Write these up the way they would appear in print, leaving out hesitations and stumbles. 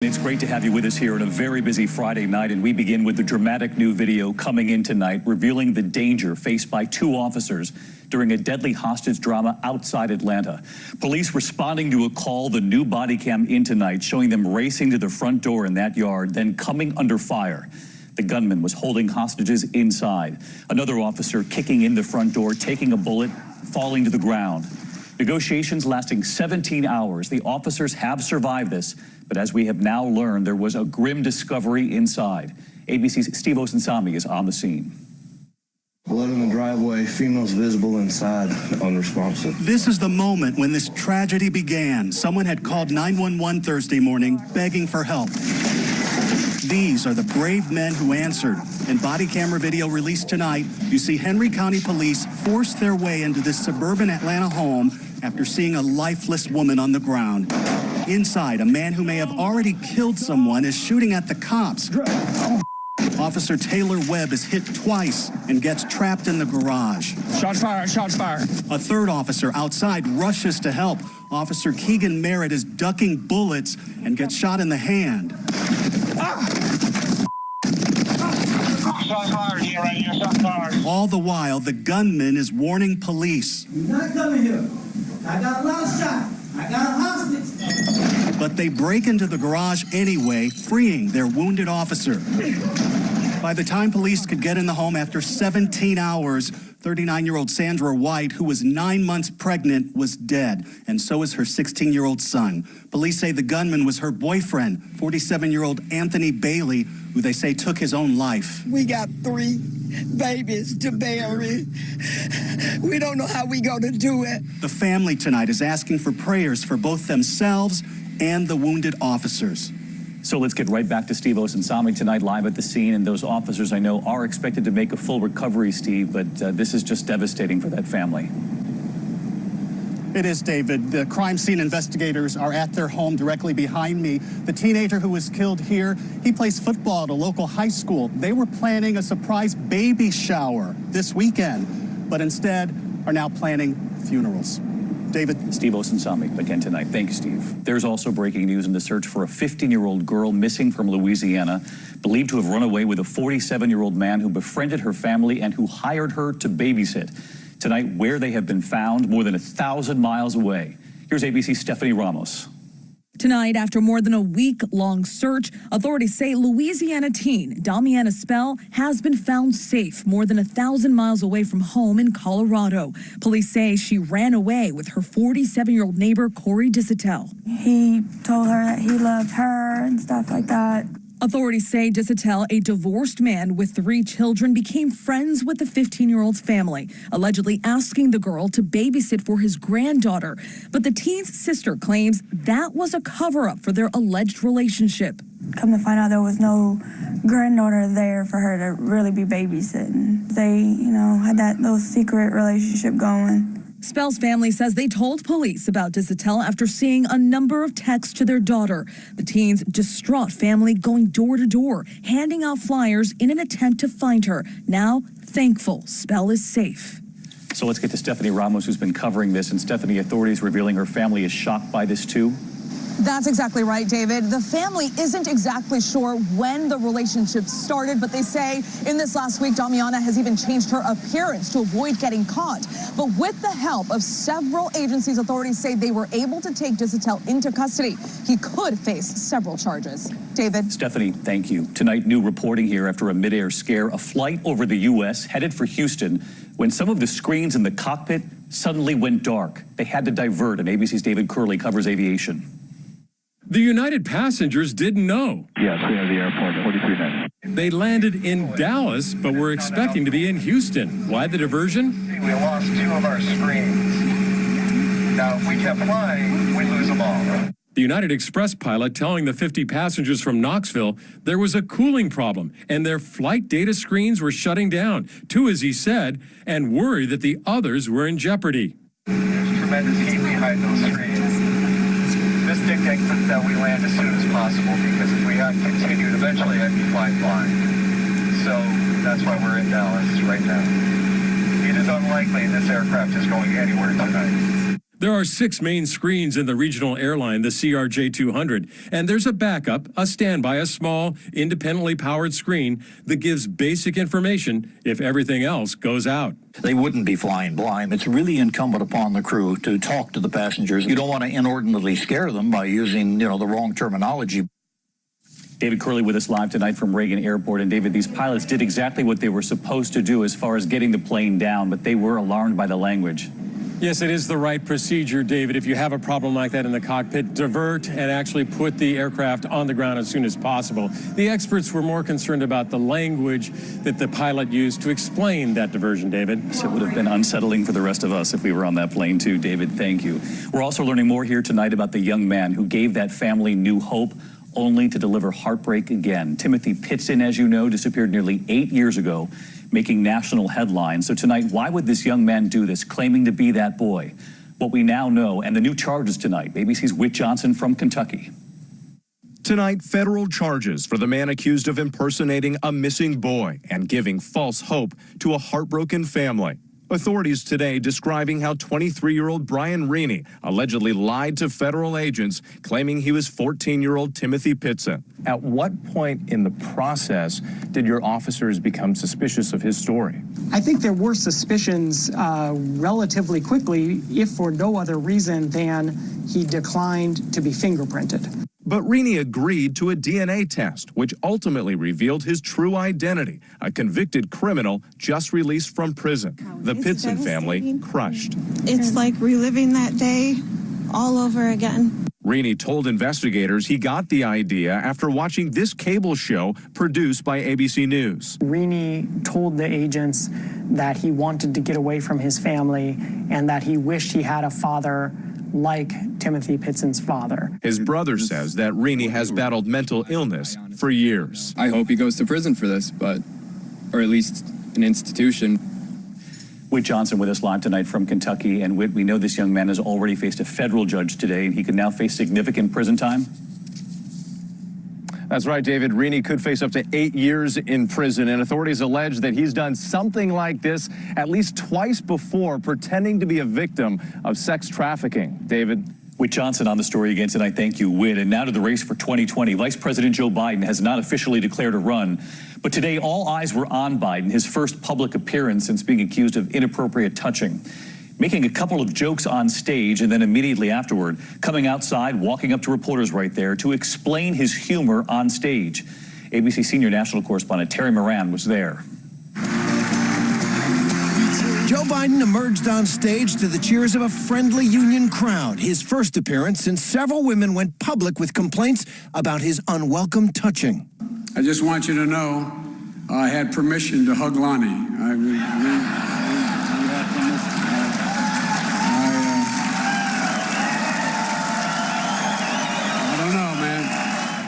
It's great to have you with us here on a very busy Friday night, and we begin with the dramatic new video coming in tonight revealing the danger faced by two officers during a deadly hostage drama outside Atlanta. Police responding to a call, the new body cam in tonight showing them racing to the front door in that yard, then coming under fire. The gunman was holding hostages inside. Another officer kicking in the front door, taking a bullet, falling to the ground. Negotiations lasting 17 hours. The officers have survived this, but as we have now learned, there was a grim discovery inside. ABC's Steve Osunsami is on the scene. Blood in the driveway, females visible inside, unresponsive. This is the moment when this tragedy began. Someone had called 911 Thursday morning, begging for help. These are the brave men who answered. In body camera video released tonight, you see Henry County Police force their way into this suburban Atlanta home after seeing a lifeless woman on the ground. Inside, a man who may have already killed someone is shooting at the cops. Officer Taylor Webb is hit twice and gets trapped in the garage. Shots fired, shots fired. A third officer outside rushes to help. Officer Keegan Merritt is ducking bullets and gets shot in the hand. Shots fired here, right here, shots fired. All the while, the gunman is warning police. He's not coming here. I got a lot of shots. I got a hostage. But they break into the garage anyway, freeing their wounded officer. By the time police could get in the home after 17 hours, 39-year-old Sandra White, who was 9 months pregnant, was dead, and so is her 16-year-old son. Police say the gunman was her boyfriend, 47-year-old Anthony Bailey, who they say took his own life. We got 3 babies to bury. We don't know how we going to do it. The family tonight is asking for prayers for both themselves and the wounded officers. So let's get right back to Steve Osunsami tonight, live at the scene. And those officers, I know, are expected to make a full recovery, Steve, but this is just devastating for that family. It is, David. The crime scene investigators are at their home directly behind me. The teenager who was killed here, he plays football at a local high school. They were planning a surprise baby shower this weekend, but instead are now planning funerals. David. Steve Osunsami again tonight. Thank you, Steve. There's also breaking news in the search for a 15-year-old girl missing from Louisiana, believed to have run away with a 47-year-old man who befriended her family and who hired her to babysit. Tonight, where they have been found, more than 1,000 miles away. Here's ABC's Stephanie Ramos. Tonight, after more than a week-long search, authorities say Louisiana teen Damiana Spell has been found safe more than 1,000 miles away from home in Colorado. Police say she ran away with her 47-year-old neighbor, Corey Disatell. He told her that he loved her and stuff like that. Authorities say Disatell, a divorced man with 3 children, became friends with the 15-year-old's family, allegedly asking the girl to babysit for his granddaughter. But the teen's sister claims that was a cover-up for their alleged relationship. Come to find out there was no granddaughter there for her to really be babysitting. They, had that little secret relationship going. Spell's family says they told police about Disatell after seeing a number of texts to their daughter. The teen's distraught family going door to door, handing out flyers in an attempt to find her. Now, thankful Spell is safe. So let's get to Stephanie Ramos, who's been covering this. And Stephanie, authorities revealing her family is shocked by this too. That's exactly right, David. The family isn't exactly sure when the relationship started, but they say in this last week, Damiana has even changed her appearance to avoid getting caught. But with the help of several agencies, authorities say they were able to take Disatell into custody. He could face several charges. David. Stephanie, thank you. Tonight, new reporting here after a Midair scare. A flight over the U.S. headed for Houston when some of the screens in the cockpit suddenly went dark. They had to divert, and ABC's David Curley covers aviation. The United passengers didn't know. Yes, we have the airport at 43 They landed in Dallas, but were expecting to be in Houston. Why the diversion? We lost 2 of our screens. Now, if we kept flying, we lose them all. The United Express pilot telling the 50 passengers from Knoxville there was a cooling problem and their flight data screens were shutting down. 2, as he said, and worried that the others were in jeopardy. There's tremendous heat behind those screens. This dictates that we land as soon as possible, because if we had continued, eventually I'd be flying blind. So that's why we're in Dallas right now. It is unlikely this aircraft is going anywhere tonight. There are 6 main screens in the regional airline, the CRJ-200, and there's a backup, a standby, a small, independently powered screen that gives basic information if everything else goes out. They wouldn't be flying blind. It's really incumbent upon the crew to talk to the passengers. You don't want to inordinately scare them by using, the wrong terminology. David Curley with us live tonight from Reagan Airport. And David, these pilots did exactly what they were supposed to do as far as getting the plane down, but they were alarmed by the language. Yes, it is the right procedure, David. If you have a problem like that in the cockpit, divert and actually put the aircraft on the ground as soon as possible. The experts were more concerned about the language that the pilot used to explain that diversion, David. So it would have been unsettling for the rest of us if we were on that plane too, David. Thank you. We're also learning more here tonight about the young man who gave that family new hope, only to deliver heartbreak again. Timothy Pitson, as you know, disappeared nearly 8 years ago, making national headlines. So tonight, why would this young man do this, claiming to be that boy? What we now know, and the new charges tonight. ABC's Whit Johnson from Kentucky. Tonight, federal charges for the man accused of impersonating a missing boy and giving false hope to a heartbroken family. Authorities today describing how 23-year-old Brian Reaney allegedly lied to federal agents, claiming he was 14-year-old Timothy Pitson. At what point in the process did your officers become suspicious of his story? I think there were suspicions relatively quickly, if for no other reason than he declined to be fingerprinted. But Reaney agreed to a DNA test, which ultimately revealed his true identity, a convicted criminal just released from prison. The Pitson family crushed. It's like reliving that day all over again. Reaney told investigators he got the idea after watching this cable show produced by ABC News. Reaney told the agents that he wanted to get away from his family and that he wished he had a father like Timothy Pitson's father. His brother says that Reaney has battled mental illness for years. I hope he goes to prison for this, or at least an institution. Whit Johnson with us live tonight from Kentucky. And Whit, we know this young man has already faced a federal judge today, and he could now face significant prison time. That's right, David. Reaney could face up to 8 years in prison, and authorities allege that he's done something like this at least twice before, pretending to be a victim of sex trafficking. David. Whit Johnson on the story again tonight. Thank you, Whit. And now to the race for 2020. Vice President Joe Biden has not officially declared a run, but today all eyes were on Biden, his first public appearance since being accused of inappropriate touching. Making a couple of jokes on stage and then immediately afterward, coming outside, walking up to reporters right there to explain his humor on stage. ABC senior national correspondent Terry Moran was there. Joe Biden emerged on stage to the cheers of a friendly union crowd, his first appearance since several women went public with complaints about his unwelcome touching. I just want you to know I had permission to hug Lonnie.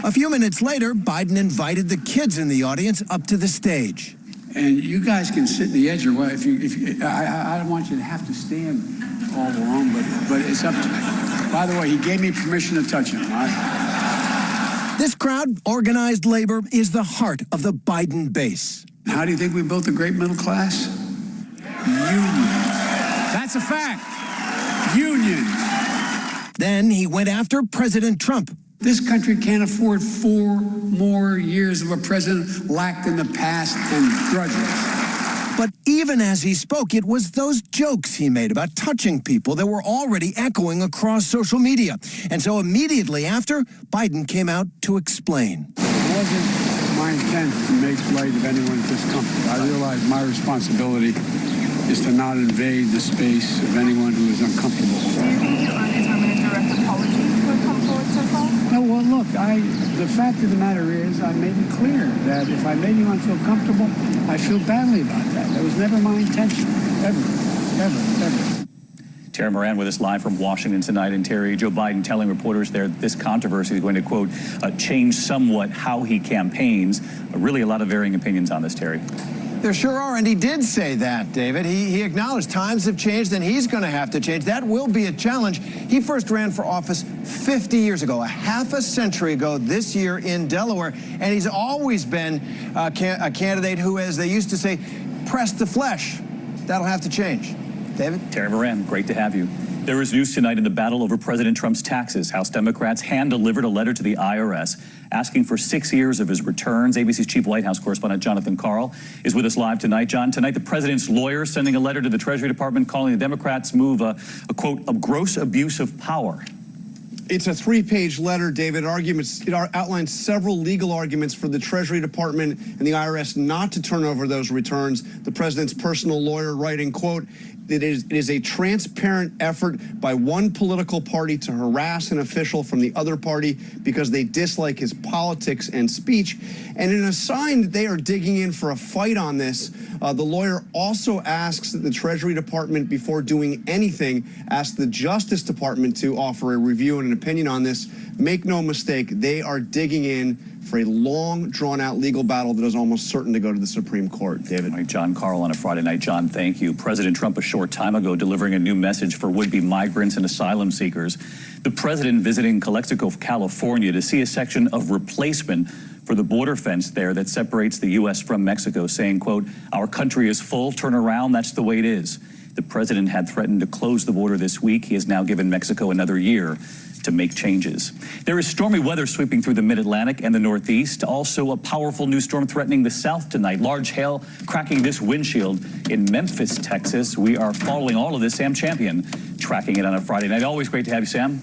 A few minutes later, Biden invited the kids in the audience up to the stage. And you guys can sit in the edge or what? I don't want you to have to stand all along, but it's up to me. By the way, he gave me permission to touch him. This crowd, organized labor, is the heart of the Biden base. How do you think we built a great middle class? Union. That's a fact. Union. Then he went after President Trump. This country can't afford 4 more years of a president lacked in the past and grudges. But even as he spoke, it was those jokes he made about touching people that were already echoing across social media. And so immediately after, Biden came out to explain. It wasn't my intent to make light of anyone's discomfort. I realize my responsibility is to not invade the space of anyone who is uncomfortable. Do you think you earned a direct apology to come forward so far? No, well, look, the fact of the matter is I made it clear that if I made anyone feel comfortable, I feel badly about that. That was never my intention, ever. Terry Moran with us live from Washington tonight. And Terry, Joe Biden telling reporters there this controversy is going to, quote, change somewhat how he campaigns. Really a lot of varying opinions on this, Terry. There sure are, and he did say that, David. He acknowledged times have changed and he's going to have to change. That will be a challenge. He first ran for office 50 years ago, a half a century ago this year in Delaware, and he's always been a candidate who, as they used to say, pressed the flesh. That'll have to change. David? Terry Moran, great to have you. There is news tonight in the battle over President Trump's taxes. House Democrats hand-delivered a letter to the IRS asking for 6 years of his returns. ABC's chief White House correspondent Jonathan Karl is with us live tonight. John, tonight the president's lawyer sending a letter to the Treasury Department calling the Democrats' move a quote, a gross abuse of power. It's a 3-page letter, David. It outlines several legal arguments for the Treasury Department and the IRS not to turn over those returns. The president's personal lawyer writing, quote, it is a transparent effort by one political party to harass an official from the other party because they dislike his politics and speech. And in a sign that they are digging in for a fight on this, the lawyer also asks that the Treasury Department, before doing anything, ask the Justice Department to offer a review and an opinion on this. Make no mistake, they are digging in for a long, drawn-out legal battle that is almost certain to go to the Supreme Court. David. All right, John Karl on a Friday night. John, thank you. President Trump a short time ago delivering a new message for would-be migrants and asylum seekers. The president visiting Calexico, California to see a section of replacement for the border fence there that separates the U.S. from Mexico, saying, quote, our country is full, turn around, that's the way it is. The president had threatened to close the border this week. He has now given Mexico another year to make changes. There is stormy weather sweeping through the mid-Atlantic and the Northeast. Also, a powerful new storm threatening the South tonight. Large hail cracking this windshield in Memphis, Texas. We are following all of this. Sam Champion tracking it on a Friday night. Always great to have you, Sam.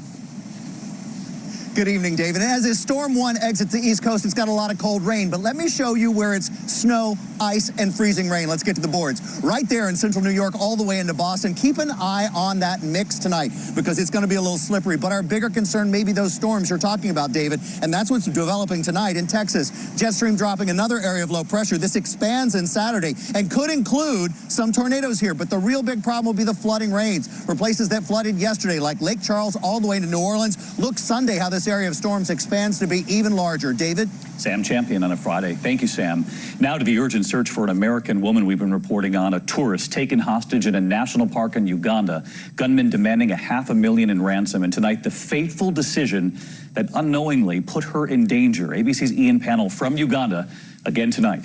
Good evening, David. As this Storm 1 exits the East Coast, it's got a lot of cold rain, but let me show you where it's snow, ice, and freezing rain. Let's get to the boards. Right there in central New York, all the way into Boston. Keep an eye on that mix tonight because it's going to be a little slippery, but our bigger concern may be those storms you're talking about, David, and that's what's developing tonight in Texas. Jet stream dropping another area of low pressure. This expands in Saturday and could include some tornadoes here, but the real big problem will be the flooding rains for places that flooded yesterday, like Lake Charles all the way into New Orleans. Look Sunday how this area of storms expands to be even larger. David? Sam Champion on a Friday. Thank you, Sam. Now to the urgent search for an American woman we've been reporting on, a tourist taken hostage in a national park in Uganda, gunmen demanding $500,000 in ransom, and tonight the fateful decision that unknowingly put her in danger. ABC's Ian Pannell from Uganda again tonight.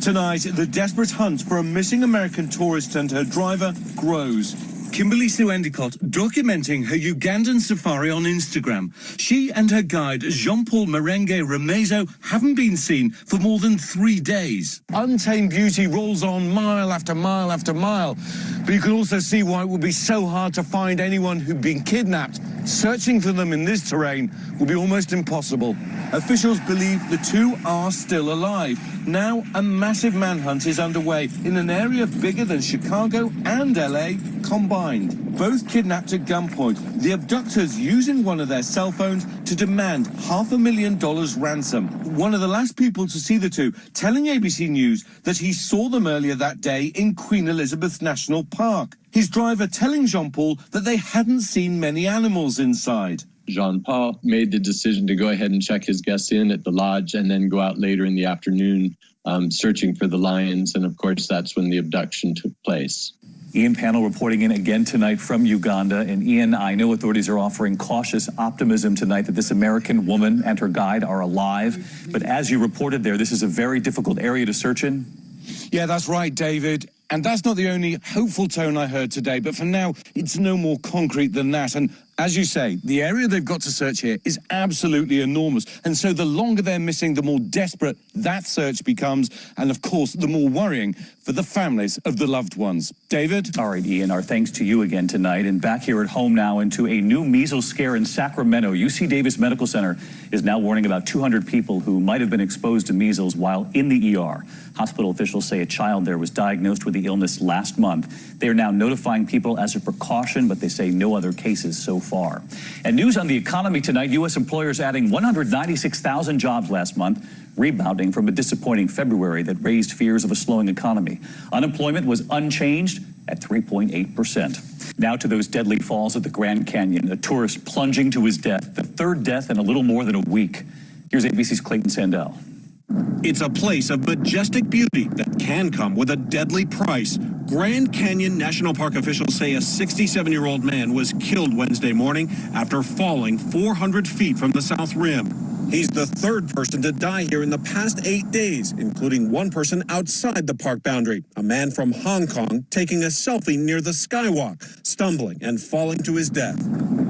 Tonight, the desperate hunt for a missing American tourist and her driver grows. Kimberly Sue Endicott documenting her Ugandan safari on Instagram. She and her guide, Jean-Paul Merengue Remezo, haven't been seen for more than 3 days. Untamed beauty rolls on mile after mile after mile. But you can also see why it would be so hard to find anyone who'd been kidnapped. Searching for them in this terrain will be almost impossible. Officials believe the two are still alive. Now, a massive manhunt is underway in an area bigger than Chicago and LA combined. Both kidnapped at gunpoint, the abductors using one of their cell phones to demand $500,000 ransom. One of the last people to see the two telling ABC News that he saw them earlier that day in Queen Elizabeth National Park. His driver telling Jean-Paul that they hadn't seen many animals inside. Jean-Paul made the decision to go ahead and check his guests in at the lodge and then go out later in the afternoon searching for the lions. And of course, that's when the abduction took place. Ian Pannell reporting in again tonight from Uganda. And Ian, I know authorities are offering cautious optimism tonight that this American woman and her guide are alive. But as you reported there, this is a very difficult area to search in. Yeah, that's right, David. And that's not the only hopeful tone I heard today. But for now, it's no more concrete than that. And as you say, the area they've got to search here is absolutely enormous. And so the longer they're missing, the more desperate that search becomes. And of course, the more worrying for the families of the loved ones. David? All right, Ian, our thanks to you again tonight. And back here at home now into a new measles scare in Sacramento. UC Davis Medical Center is now warning about 200 people who might have been exposed to measles while in the ER. Hospital officials say a child there was diagnosed with the illness last month. They are now notifying people as a precaution, but they say no other cases so far. And news on the economy tonight, U.S. employers adding 196,000 jobs last month, rebounding from a disappointing February that raised fears of a slowing economy. Unemployment was unchanged at 3.8%. Now to those deadly falls at the Grand Canyon, a tourist plunging to his death, the third death in a little more than a week. Here's ABC's Clayton Sandell. It's a place of majestic beauty that can come with a deadly price. Grand Canyon National Park officials say a 67-year-old man was killed Wednesday morning after falling 400 feet from the south rim. He's the third person to die here in the past 8 days, including one person outside the park boundary, a man from Hong Kong taking a selfie near the skywalk, stumbling and falling to his death.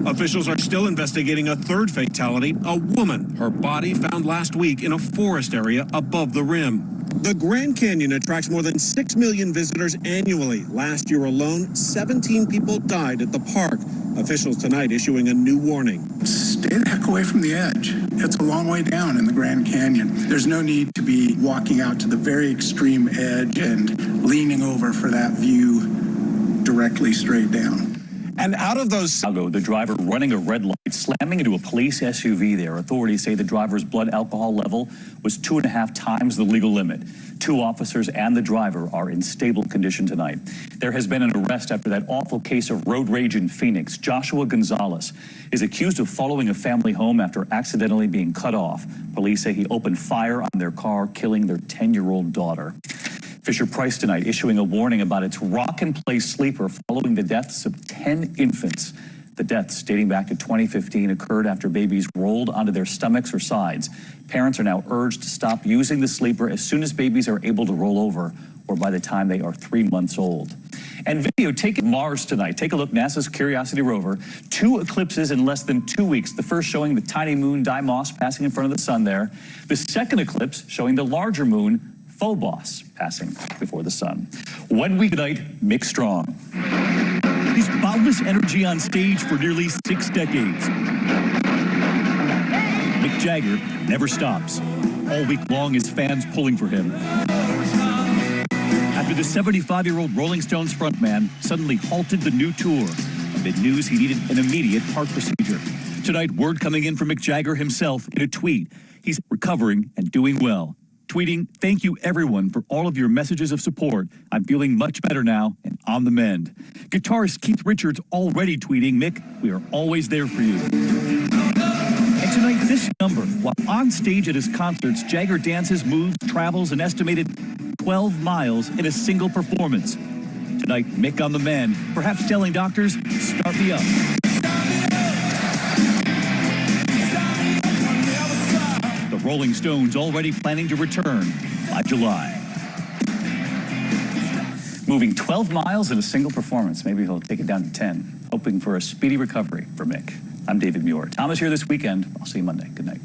Officials are still investigating a third fatality, a woman, her body found last week in a forest area above the rim. The Grand Canyon attracts more than 6 million visitors annually. Last year alone, 17 people died at the park. Officials tonight issuing a new warning. Stay the heck away from the edge. It's a long way down in the Grand Canyon. There's no need to be walking out to the very extreme edge and leaning over for that view directly straight down. And out of those, the driver running a red light, slamming into a police SUV there. Authorities say the driver's blood alcohol level was 2.5 times the legal limit. 2 officers and the driver are in stable condition tonight. There has been an arrest after that awful case of road rage in Phoenix. Joshua Gonzalez is accused of following a family home after accidentally being cut off. Police say he opened fire on their car, killing their 10-year-old daughter. Fisher-Price tonight issuing a warning about its rock-and-play sleeper following the deaths of 10 infants. The deaths, dating back to 2015, occurred after babies rolled onto their stomachs or sides. Parents are now urged to stop using the sleeper as soon as babies are able to roll over or by the time they are 3 months old. And video taken Mars tonight. Take a look, NASA's Curiosity rover. 2 eclipses in less than 2 weeks. The first showing the tiny moon Deimos passing in front of the sun there. The second eclipse showing the larger moon Phobos passing before the sun. 1 week tonight, Mick Strong. His boundless energy on stage for nearly 6 decades. Mick Jagger never stops. All week long, his fans pulling for him. After the 75-year-old Rolling Stones frontman suddenly halted the new tour amid news he needed an immediate heart procedure. Tonight, word coming in from Mick Jagger himself in a tweet. He's recovering and doing well. Tweeting, "Thank you everyone for all of your messages of support. I'm feeling much better now and on the mend." Guitarist Keith Richards already tweeting, "Mick, we are always there for you." And tonight, this number. While on stage at his concerts, Jagger dances, moves, travels an estimated 12 miles in a single performance. Tonight, Mick on the mend, perhaps telling doctors, "Start me up." Rolling Stones already planning to return by July. Moving 12 miles in a single performance. Maybe he'll take it down to 10. Hoping for a speedy recovery for Mick. I'm David Muir. Tom is here this weekend. I'll see you Monday. Good night.